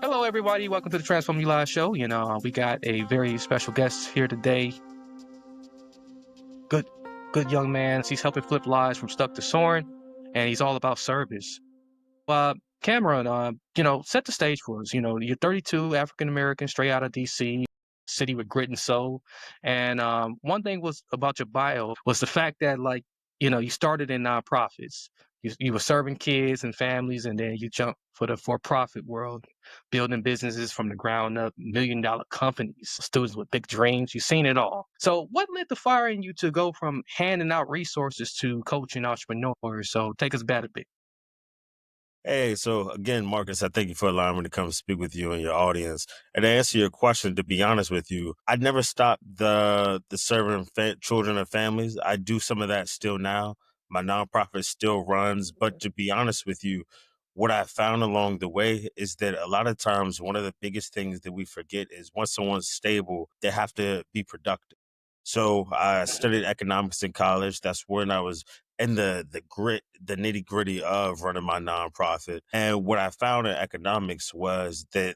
Hello, everybody. Welcome to the Transform You Live show. We got a very special guest here today. Good, good young man. He's helping flip lives from stuck to soaring, and he's all about service. Cameron, set the stage for us. You're 32, African American, straight out of DC, city with grit and soul. And one thing was about your bio was the fact that, like, you started in nonprofits. You were serving kids and families, and then you jumped for the for-profit world, building businesses from the ground up, million-dollar companies, students with big dreams. You've seen it all. So, what lit the fire in you to go from handing out resources to coaching entrepreneurs? So, take us back a bit. Hey, so again, Marcus, I thank you for allowing me to come speak with you and your audience. And to answer your question, to be honest with you, I never stopped the serving children and families. I do some of that still now. My nonprofit still runs, but to be honest with you, what I found along the way is that a lot of times one of the biggest things that we forget is once someone's stable, they have to be productive. So I studied economics in college. That's when I was in the grit, the nitty gritty of running my nonprofit. And what I found in economics was that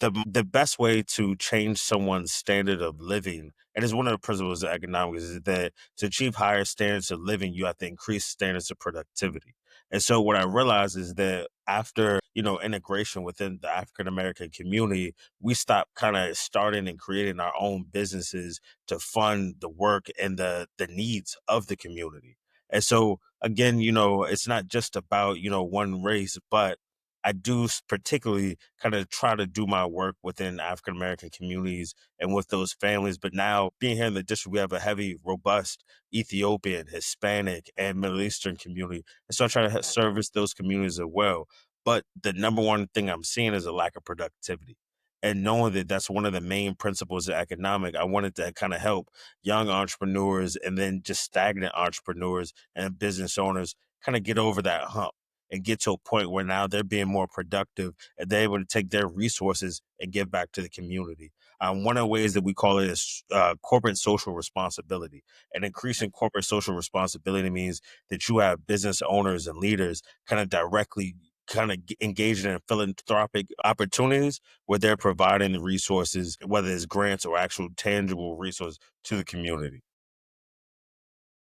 the best way to change someone's standard of living, and it's one of the principles of economics, is that to achieve higher standards of living, you have to increase standards of productivity. And so what I realized is that after, integration within the African American community, we stopped kind of starting and creating our own businesses to fund the work and the needs of the community. And so again, it's not just about, one race, but I do particularly kind of try to do my work within African American communities and with those families. But now being here in the district, we have a heavy, robust Ethiopian, Hispanic, and Middle Eastern community. And so I try to service those communities as well. But the number one thing I'm seeing is a lack of productivity. And knowing that that's one of the main principles of economic, I wanted to kind of help young entrepreneurs and then just stagnant entrepreneurs and business owners kind of get over that hump and get to a point where now they're being more productive and they're able to take their resources and give back to the community. One of the ways that we call it is corporate social responsibility. And increasing corporate social responsibility means that you have business owners and leaders kind of directly kind of engaged in philanthropic opportunities where they're providing the resources, whether it's grants or actual tangible resources to the community.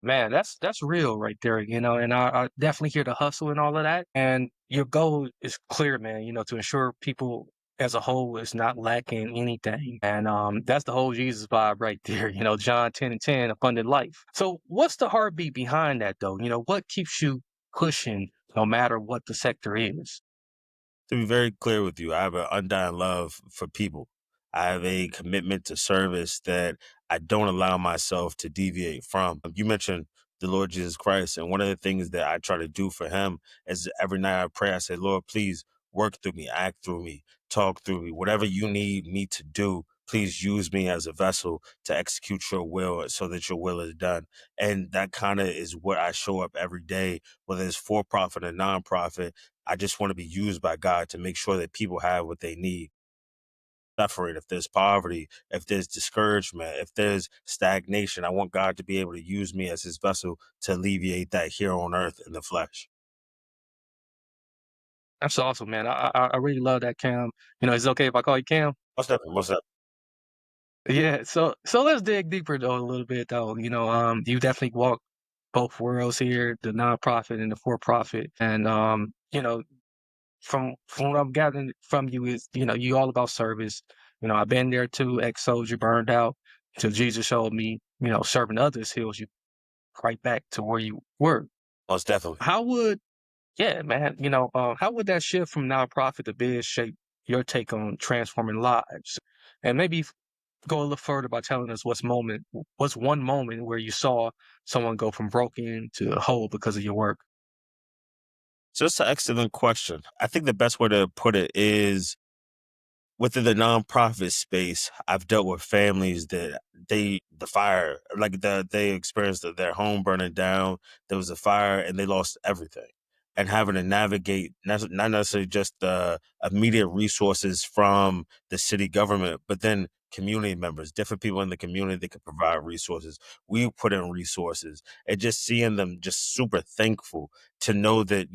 Man, that's real right there, and I definitely hear the hustle and all of that. And your goal is clear, man, to ensure people as a whole is not lacking anything. And that's the whole Jesus vibe right there, John 10 and 10, abundant life. So what's the heartbeat behind that though? What keeps you pushing no matter what the sector is? To be very clear with you, I have an undying love for people. I have a commitment to service that I don't allow myself to deviate from. You mentioned the Lord Jesus Christ, and one of the things that I try to do for him is every night I pray, I say, Lord, please work through me, act through me, talk through me, whatever you need me to do. Please use me as a vessel to execute your will so that your will is done. And that kind of is what I show up every day, whether it's for profit or nonprofit. I just want to be used by God to make sure that people have what they need. Suffering, if there's poverty, if there's discouragement, if there's stagnation, I want God to be able to use me as his vessel to alleviate that here on earth in the flesh. That's awesome, man. I really love that, Cam. Is it okay if I call you Cam? Most definitely, most definitely. Yeah, so let's dig deeper though a little bit though. You definitely walk both worlds here, the nonprofit and the for profit. And from what I'm gathering from you is, you all about service. I've been there too, ex-soldier burned out until Jesus showed me, serving others heals you right back to where you were. Most definitely. How would Yeah, man, how would that shift from nonprofit to biz shape your take on transforming lives? And maybe go a little further by telling us what's one moment where you saw someone go from broken to whole because of your work? So it's an excellent question. I think the best way to put it is within the nonprofit space, I've dealt with families that the fire, like they experienced their home burning down. There was a fire and they lost everything. And having to navigate not necessarily just the immediate resources from the city government, but then community members, different people in the community that could provide resources. We put in resources and just seeing them just super thankful to know that,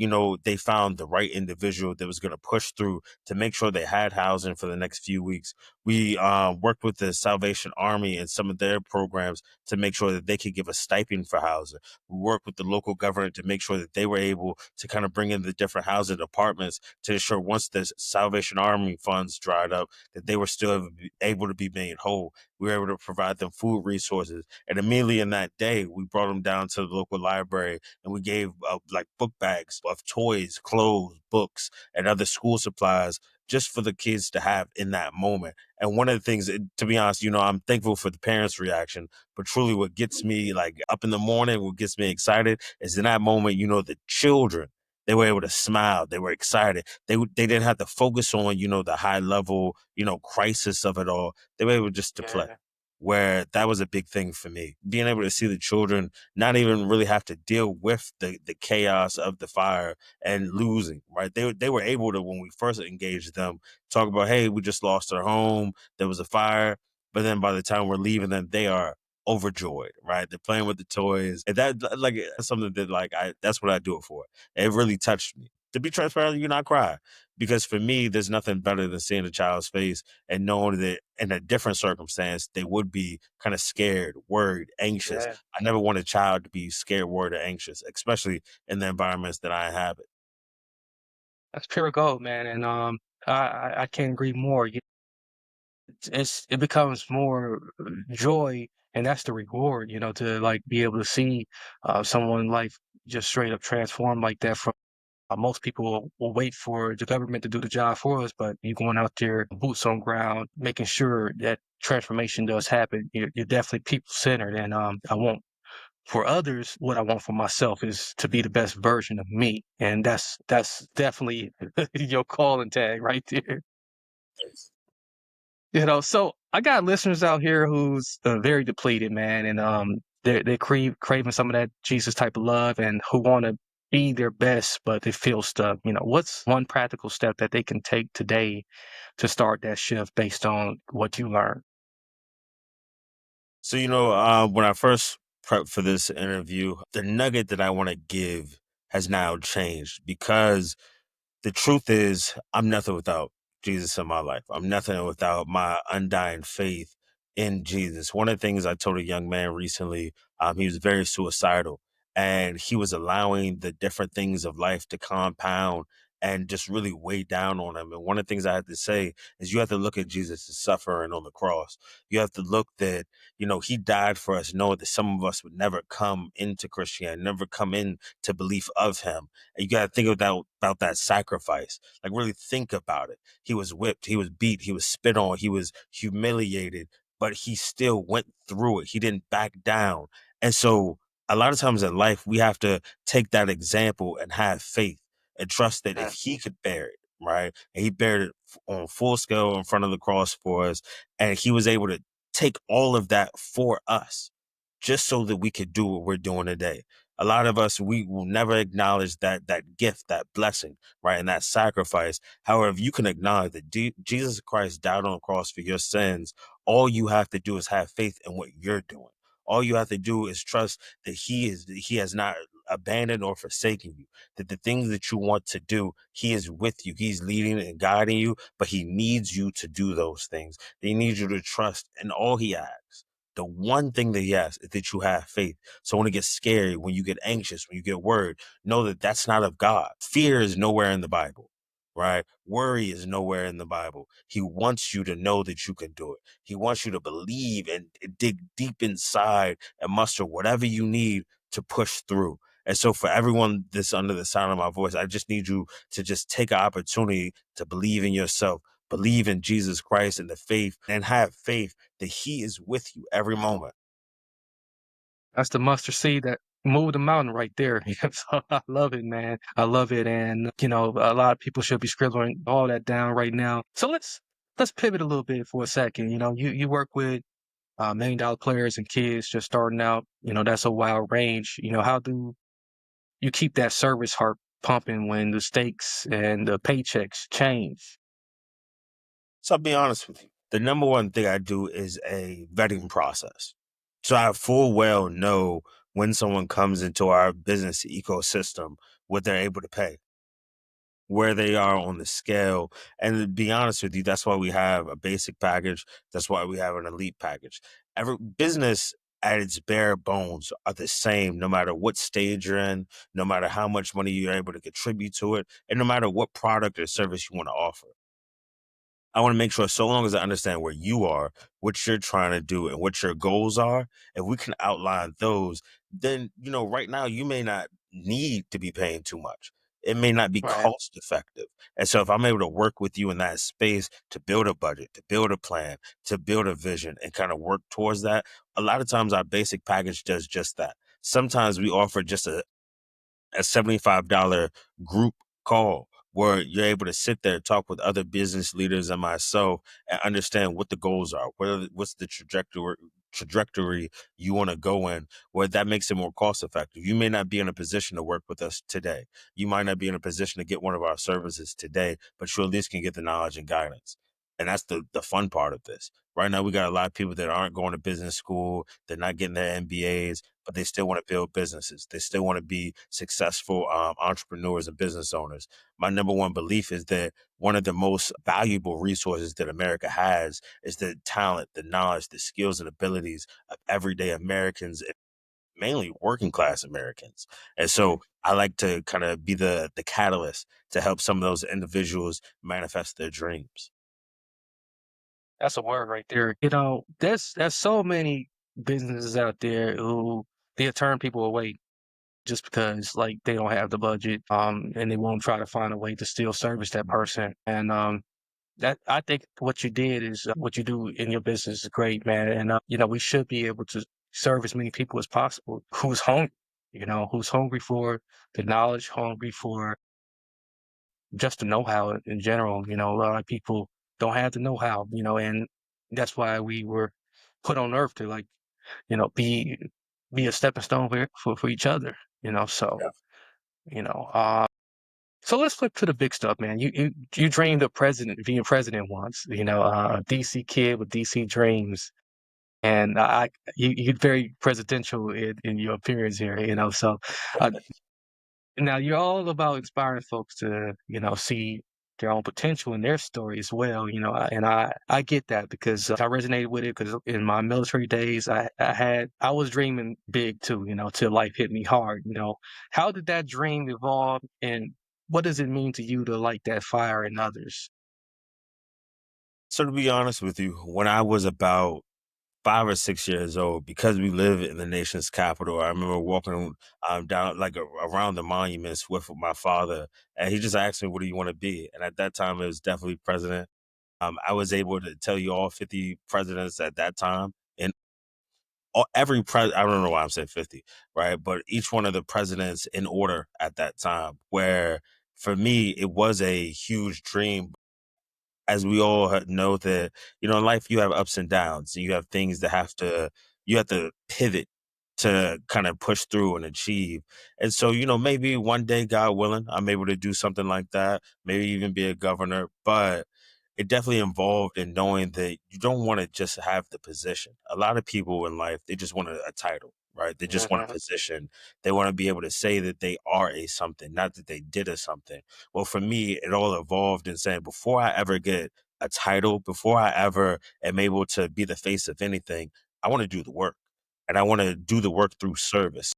they found the right individual that was going to push through to make sure they had housing for the next few weeks. We worked with the Salvation Army and some of their programs to make sure that they could give a stipend for housing. We worked with the local government to make sure that they were able to kind of bring in the different housing departments to ensure once the Salvation Army funds dried up, that they were still able to be made whole. We were able to provide them food resources. And immediately in that day, we brought them down to the local library and we gave like book bags of toys, clothes, books, and other school supplies just for the kids to have in that moment. And one of the things, to be honest, I'm thankful for the parents' reaction, but truly what gets me like up in the morning, what gets me excited is in that moment, the children, they were able to smile. They were excited. They didn't have to focus on, the high level, crisis of it all. They were able just to play, Yeah, where that was a big thing for me. Being able to see the children not even really have to deal with the chaos of the fire and losing, right? They were able to, when we first engaged them, talk about, hey, we just lost our home. There was a fire. But then by the time we're leaving them, they are overjoyed, right? They're playing with the toys. And that, like, that's something that, like, that's what I do it for. It really touched me. To be transparent, you not cry. Because for me, there's nothing better than seeing a child's face and knowing that in a different circumstance, they would be kind of scared, worried, anxious. yeah. I never want a child to be scared, worried, or anxious, especially in the environments that I inhabit. That's pure gold, man, and, I can't agree more. It becomes more joy, and that's the reward, to, like, be able to see, someone life just straight up transform like that from most people will wait for the government to do the job for us, but you going out there, boots on ground, making sure that transformation does happen. You're definitely people-centered, and, I want for others, what I want for myself is to be the best version of me, and that's definitely your calling tag right there. So I got listeners out here who's very depleted, man, and they're craving some of that Jesus type of love, and who want to be their best, but they feel stuck. What's one practical step that they can take today to start that shift based on what you learned? So, when I first prepped for this interview, the nugget that I want to give has now changed because the truth is, I'm nothing without Jesus in my life. I'm nothing without my undying faith in Jesus. One of the things I told a young man recently, he was very suicidal and he was allowing the different things of life to compound and just really weigh down on him. And one of the things I had to say is you have to look at Jesus' suffering on the cross. You have to look that, he died for us, knowing that some of us would never come into Christianity, never come into belief of him. And you got to think about that sacrifice. Like really think about it. He was whipped, he was beat, he was spit on, he was humiliated, but he still went through it. He didn't back down. And so a lot of times in life, we have to take that example and have faith and trust that if Yeah. he could bear it, right? And he bared it on full scale in front of the cross for us. And he was able to take all of that for us just so that we could do what we're doing today. A lot of us, we will never acknowledge that gift, that blessing, right, and that sacrifice. However, if you can acknowledge that Jesus Christ died on the cross for your sins, all you have to do is have faith in what you're doing. All you have to do is trust that he has not abandoned or forsaken you. That the things that you want to do, he is with you. He's leading and guiding you, but he needs you to do those things. He needs you to trust, and all he asks. The one thing that he asks is that you have faith. So when it gets scary, when you get anxious, when you get worried, know that that's not of God. Fear is nowhere in the Bible, right? Worry is nowhere in the Bible. He wants you to know that you can do it. He wants you to believe and dig deep inside and muster whatever you need to push through. And so for everyone that's under the sound of my voice, I just need you to just take an opportunity to believe in yourself, believe in Jesus Christ and the faith, and have faith that he is with you every moment. That's the mustard seed that moved the mountain right there. So I love it, man. I love it, and a lot of people should be scribbling all that down right now. So let's pivot a little bit for a second. You work with $1 million players and kids just starting out. That's a wild range. How do you keep that service heart pumping when the stakes and the paychecks change? So I'll be honest with you. The number one thing I do is a vetting process. So I full well know when someone comes into our business ecosystem what they're able to pay, where they are on the scale. And to be honest with you, that's why we have a basic package. That's why we have an elite package. Every business at its bare bones are the same, no matter what stage you're in, no matter how much money you're able to contribute to it, and no matter what product or service you want to offer. I want to make sure, so long as I understand where you are, what you're trying to do, and what your goals are, if we can outline those, then, right now you may not need to be paying too much. It may not be Right. cost effective. And so if I'm able to work with you in that space to build a budget, to build a plan, to build a vision and kind of work towards that, a lot of times our basic package does just that. Sometimes we offer just a $75 group call where you're able to sit there, talk with other business leaders and myself, and understand what the goals are, what's the trajectory you want to go in, where that makes it more cost effective. You may not be in a position to work with us today. You might not be in a position to get one of our services today, but you at least can get the knowledge and guidance. And that's the fun part of this. Right now, we got a lot of people that aren't going to business school, they're not getting their MBAs, but they still want to build businesses. They still want to be successful entrepreneurs and business owners. My number one belief is that one of the most valuable resources that America has is the talent, the knowledge, the skills, and abilities of everyday Americans, and mainly working class Americans. And so I like to kind of be the catalyst to help some of those individuals manifest their dreams. That's a word right there. There's so many businesses out there who they'll turn people away just because like they don't have the budget, and they won't try to find a way to still service that person. And that I think what you did is what you do in your business is great, man. And we should be able to serve as many people as possible who's hungry, who's hungry for the knowledge, hungry for just the know-how in general. A lot of people don't have the know-how, and that's why we were put on earth to like, be a stepping stone for each other, so, Yeah. you know, uh, so let's flip to the big stuff, man. You dreamed of being president once, a DC kid with DC dreams. And you're very presidential in your appearance here, so uh, now you're all about inspiring folks to, see their own potential in their story as well, and I get that because I resonated with it because in my military days, I was dreaming big too, till life hit me hard, How did that dream evolve, and what does it mean to you to light that fire in others? So to be honest with you, when I was about 5 or 6 years old, because we live in the nation's capital, I remember walking down like around the monuments with my father, and he just asked me, "What do you want to be?" And at that time, it was definitely president. I was able to tell you all 50 presidents at that time, and I don't know why I'm saying 50, right? But each one of the presidents in order at that time. Where for me, it was a huge dream, as we all know that, in life you have ups and downs, and you have things that you have to pivot to kind of push through and achieve. And so, maybe one day, God willing, I'm able to do something like that, maybe even be a governor. But it definitely involved in knowing that you don't want to just have the position. A lot of people in life, they just want a title, right? They just want a Mhm. position. They want to be able to say that they are a something, not that they did a something. Well, for me, it all evolved in saying, before I ever get a title, before I ever am able to be the face of anything, I want to do the work. And I want to do the work through service.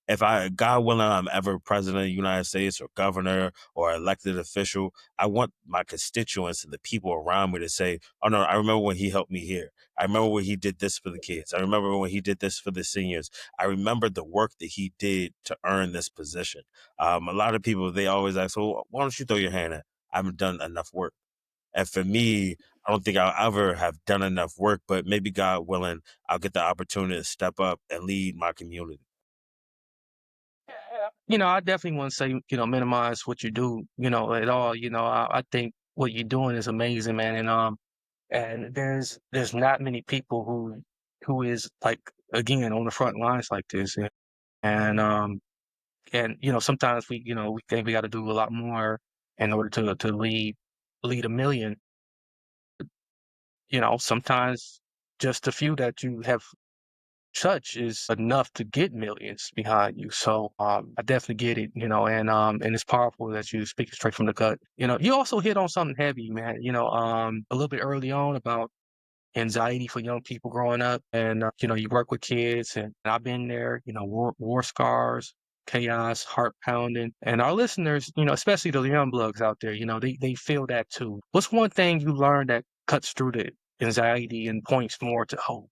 If God willing, I'm ever president of the United States or governor or elected official, I want my constituents and the people around me to say, "Oh no, I remember when he helped me here. I remember when he did this for the kids. I remember when he did this for the seniors. I remember the work that he did to earn this position." A lot of people, they always ask, "Well, why don't you throw your hand in?" I haven't done enough work. And for me, I don't think I'll ever have done enough work, but maybe God willing, I'll get the opportunity to step up and lead my community. Yeah. I definitely want to say, minimize what you do, at all. I think what you're doing is amazing, man. And there's not many people who is like again on the front lines like this. And sometimes we think we got to do a lot more in order to lead a million. Sometimes just a few that you have touch is enough to get millions behind you. So I definitely get it, and it's powerful that you speak straight from the gut. You also hit on something heavy, man. A little bit early on about anxiety for young people growing up, and you work with kids, and I've been there. War scars, chaos, heart pounding, and our listeners, especially the young bloods out there, they feel that too. What's one thing you learned that cuts through the anxiety and points more to hope?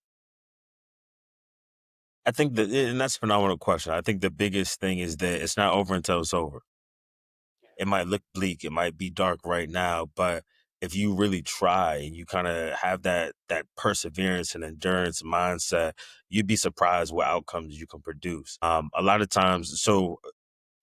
I think that, and that's a phenomenal question. I think the biggest thing is that it's not over until it's over. It might look bleak, it might be dark right now, but if you really try and you kind of have that perseverance and endurance mindset, you'd be surprised what outcomes you can produce. A lot of times, so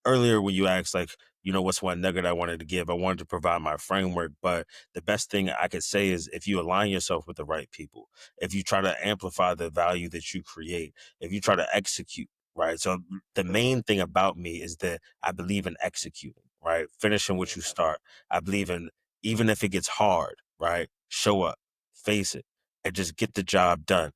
earlier when you asked, like, what's one nugget I wanted to give, I wanted to provide my framework, but the best thing I could say is if you align yourself with the right people, if you try to amplify the value that you create, if you try to execute, right? So the main thing about me is that I believe in executing, right? Finishing what you start. I believe in, even if it gets hard, right? Show up, face it, and just get the job done.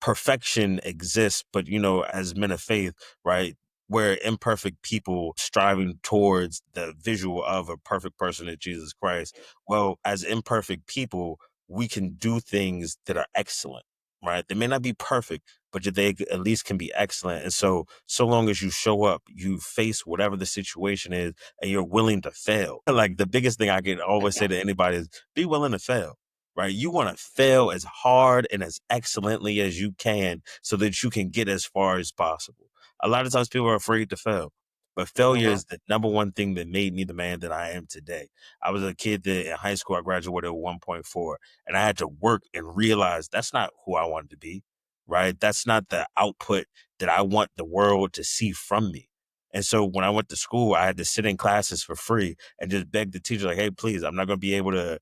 Perfection exists, but as men of faith, right? We're imperfect people striving towards the visual of a perfect person in Jesus Christ. Well, as imperfect people, we can do things that are excellent, right? They may not be perfect, but they at least can be excellent. And so long as you show up, you face whatever the situation is, and you're willing to fail. Like the biggest thing I can always say to anybody is be willing to fail, right? You want to fail as hard and as excellently as you can so that you can get as far as possible. A lot of times people are afraid to fail, but failure Mhm. is the number one thing that made me the man that I am today. I was a kid that in high school, I graduated with 1.4, and I had to work and realize that's not who I wanted to be, right? That's not the output that I want the world to see from me. And so when I went to school, I had to sit in classes for free and just beg the teacher, like, hey, please, I'm not going to be able to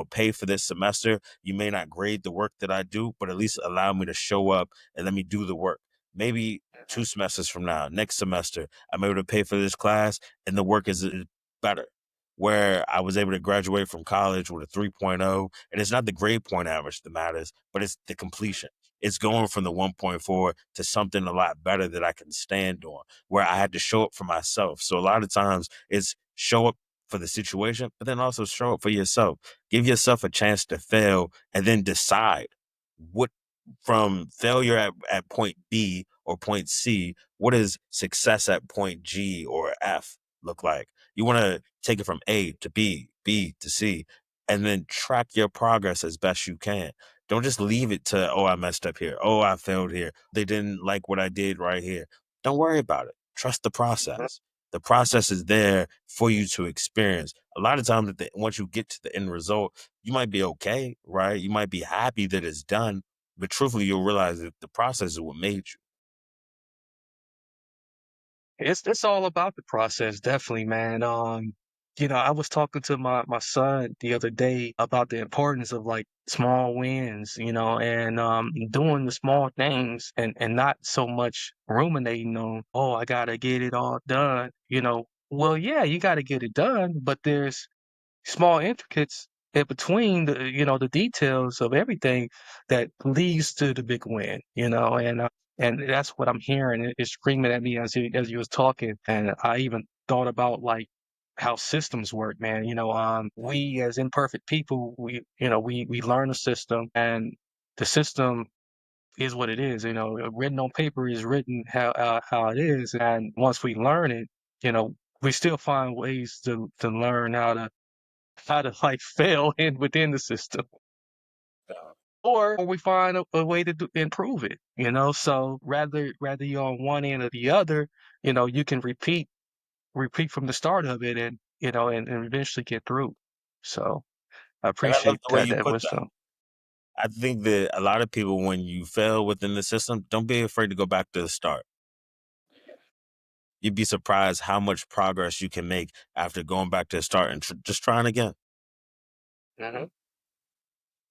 pay for this semester. You may not grade the work that I do, but at least allow me to show up and let me do the work. Maybe 2 semesters from now, next semester, I'm able to pay for this class and the work is better. Where I was able to graduate from college with a 3.0, and it's not the grade point average that matters, but it's the completion. It's going from the 1.4 to something a lot better that I can stand on, where I had to show up for myself. So a lot of times it's show up for the situation, but then also show up for yourself. Give yourself a chance to fail and then decide what, from failure at point B or point C, what does success at point G or F look like? You want to take it from A to B, B to C, and then track your progress as best you can. Don't just leave it to, oh, I messed up here. Oh, I failed here. They didn't like what I did right here. Don't worry about it. Trust the process. The process is there for you to experience. A lot of times, once you get to the end result, you might be okay, right? You might be happy that it's done, but truthfully, you'll realize that the process is what made you. It's all about the process, definitely, man. I was talking to my son the other day about the importance of like small wins, and doing the small things and not so much ruminating on, oh, I gotta get it all done. Well, yeah, you gotta get it done, but there's small intricacies in between the details of everything that leads to the big win, and that's what I'm hearing. It's screaming at me as you was talking, and I even thought about like how systems work, man. We as imperfect people, we learn a system, and the system is what it is. Written on paper is written how it is, and once we learn it, we still find ways to learn how to like fail within the system, or we find a way to improve it. So rather you're on one end or the other, you can repeat from the start of it, and eventually get through. So I And I love appreciate the way that you that put that. wisdom. I think that a lot of people, when you fail within the system, don't be afraid to go back to the start. You'd be surprised how much progress you can make after going back to the start and just trying again. Mhm.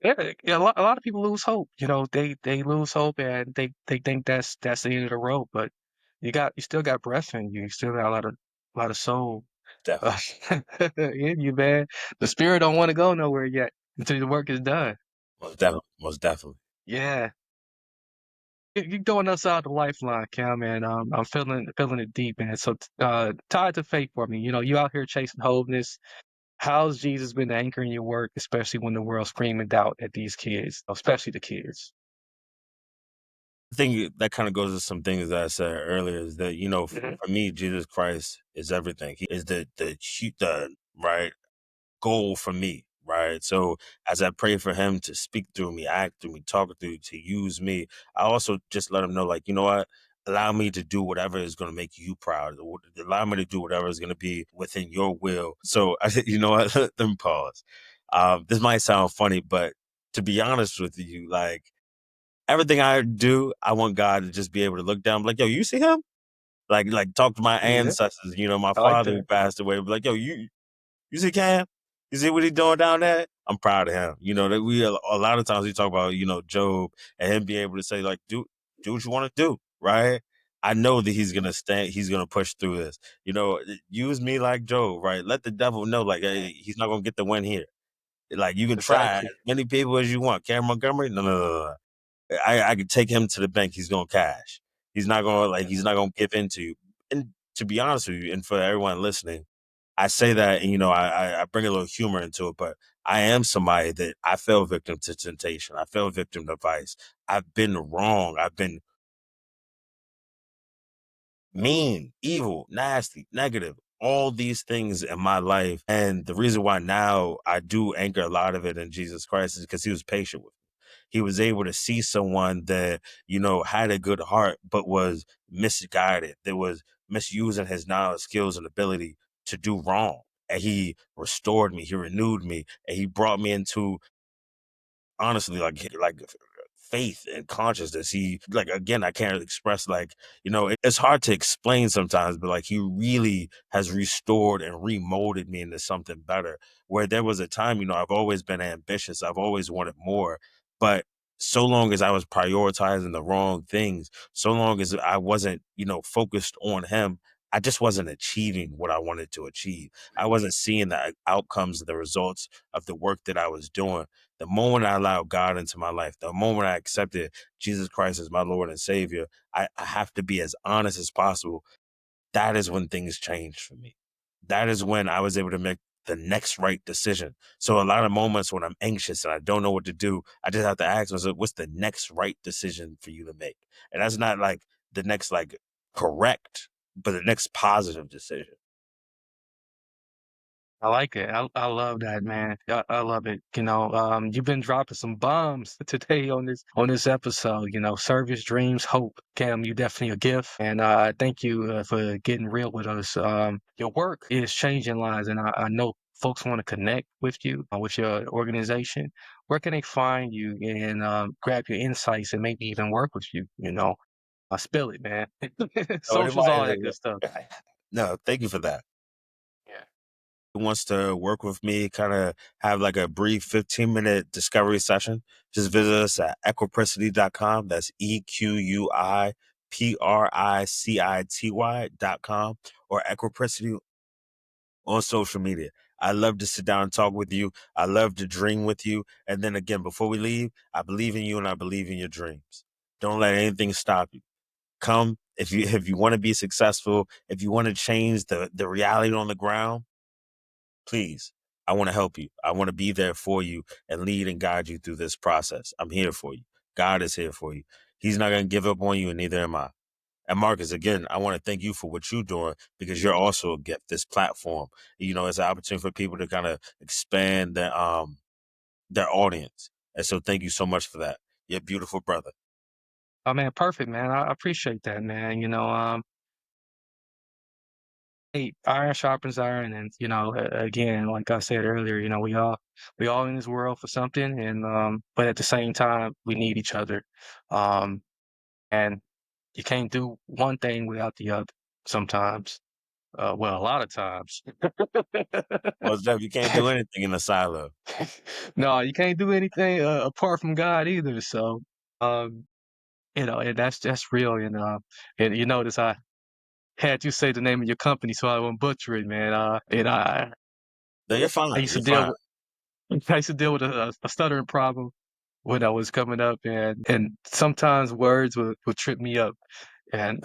Yeah, yeah, a lot of people lose hope. They lose hope, and they think that's the end of the road. But you still got breath in you. You still got a lot of soul Definitely. in you, man. The spirit don't want to go nowhere yet until the work is done. Most definitely. Most definitely. Yeah. You're going outside the lifeline, Cam, and I'm feeling it deep, man. So, tied to faith for me. You know, you out here chasing holiness. How's Jesus been anchoring your work, especially when the world's screaming doubt at these kids, especially the kids? I think that kind of goes to some things that I said earlier is that, Mhm. for me, Jesus Christ is everything. He is the right goal for me, right? So as I pray for him to speak through me, act through me, talk through, to use me, I also just let him know, like, you know what? Allow me to do whatever is going to make you proud. Allow me to do whatever is going to be within your will. So I said, you know what? Let me pause. This might sound funny, but to be honest with you, like everything I do, I want God to just be able to look down, like, yo, you see him? Like talk to my Yeah, ancestors, my I like father who that. passed away, be like, yo, you see Cam? You see what he doing down there? I'm proud of him. That a lot of times we talk about, Job and him being able to say, like, do what you want to do, right? I know that he's gonna stand, he's gonna push through this. Use me like Job, right? Let the devil know, like, hey, he's not gonna get the win here. Like you can try as Exactly. many people as you want. Cameron Montgomery, no, no, no, no. I could take him to the bank. He's gonna cash. He's not gonna give in to you. And to be honest with you, and for everyone listening, I say that, and I bring a little humor into it, but I am somebody that I fell victim to temptation. I fell victim to vice. I've been wrong. I've been mean, evil, nasty, negative, all these things in my life. And the reason why now I do anchor a lot of it in Jesus Christ is because he was patient with me. He was able to see someone that, had a good heart, but was misguided, that was misusing his knowledge, skills, and ability to do wrong. And he restored me, he renewed me, and he brought me into honestly like faith and consciousness. He like again, I can't express like, it's hard to explain sometimes, but like he really has restored and remolded me into something better. Where there was a time, I've always been ambitious, I've always wanted more, but so long as I was prioritizing the wrong things, so long as I wasn't, focused on him, I just wasn't achieving what I wanted to achieve. I wasn't seeing the outcomes, the results of the work that I was doing. The moment I allowed God into my life, the moment I accepted Jesus Christ as my Lord and Savior, I have to be as honest as possible. That is when things changed for me. That is when I was able to make the next right decision. So a lot of moments when I'm anxious and I don't know what to do, I just have to ask myself, what's the next right decision for you to make? And that's not like the next like correct, but the next positive decision. I like it. I love that, man. I love it. You've been dropping some bombs today on this episode. Service, dreams, hope. Cam, you definitely a gift, and thank you for getting real with us. Your work is changing lives, and I know folks want to connect with you, with your organization. Where can they find you and grab your insights and maybe even work with you? I spill it, man. Oh, Socials, all that good stuff. no, thank you for that. Yeah. Wants to work with me, kind of have like a brief 15-minute discovery session, just visit us at equipricity.com. That's EQUIPRICITY.com or Equipricity on social media. I love to sit down and talk with you. I love to dream with you. And then again, before we leave, I believe in you and I believe in your dreams. Don't let anything stop you. Come if you want to be successful, if you want to change the reality on the ground, please, I want to help you. I want to be there for you and lead and guide you through this process. I'm here for you. God is here for you. He's not going to give up on you, and neither am I. And Marcus, again, I want to thank you for what you're doing because you're also a gift. This platform, it's an opportunity for people to kind of expand their audience. And so, thank you so much for that. You're a beautiful brother. Oh man, perfect, man. I appreciate that, man. Hey, iron sharpens iron, and again, like I said earlier, we all in this world for something, and but at the same time, we need each other, um, and you can't do one thing without the other. Sometimes, well, a lot of times. Most definitely, you can't do anything in a silo. No, you can't do anything apart from God either. So, um, and that's real. And you notice I had you say the name of your company so I wouldn't butcher it, man. And No, you're I fine. used to You're deal fine. with I used to deal with a stuttering problem, when I was coming up, and sometimes words would trip me up, and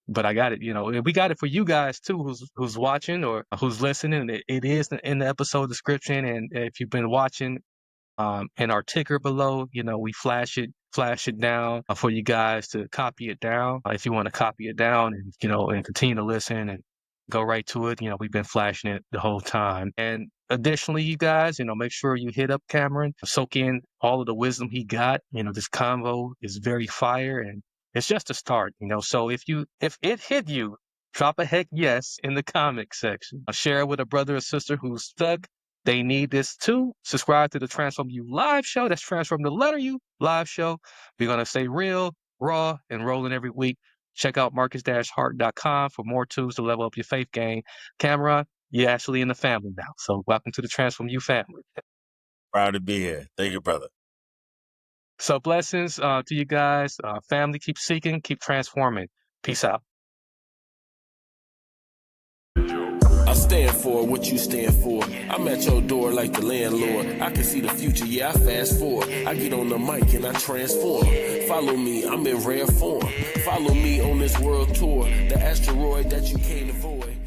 but I got it, and we got it for you guys too, who's watching or who's listening. It is in the episode description, and if you've been watching, and our ticker below, we flash it down for you guys to copy it down. If you want to copy it down and, and continue to listen and go right to it, we've been flashing it the whole time. And additionally, you guys, make sure you hit up Cameron, soak in all of the wisdom he got. This convo is very fire, and it's just a start, so if it hit you, drop a heck yes in the comment section. Share it with a brother or sister who's stuck. They need this too. Subscribe to the Transform You live show. That's Transform the letter U live show. We're going to stay real, raw, and rolling every week. Check out marcus-hart.com for more tools to level up your faith game. Cameron, you're actually in the family now. So welcome to the Transform You family. Proud to be here. Thank you, brother. So blessings to you guys. Family, keep seeking, keep transforming. Peace out. I stand for what you stand for. I'm at your door like the landlord. I can see the future, yeah, I fast forward. I get on the mic and I transform. Follow me, I'm in rare form. Follow me on this world tour. The asteroid that you can't avoid.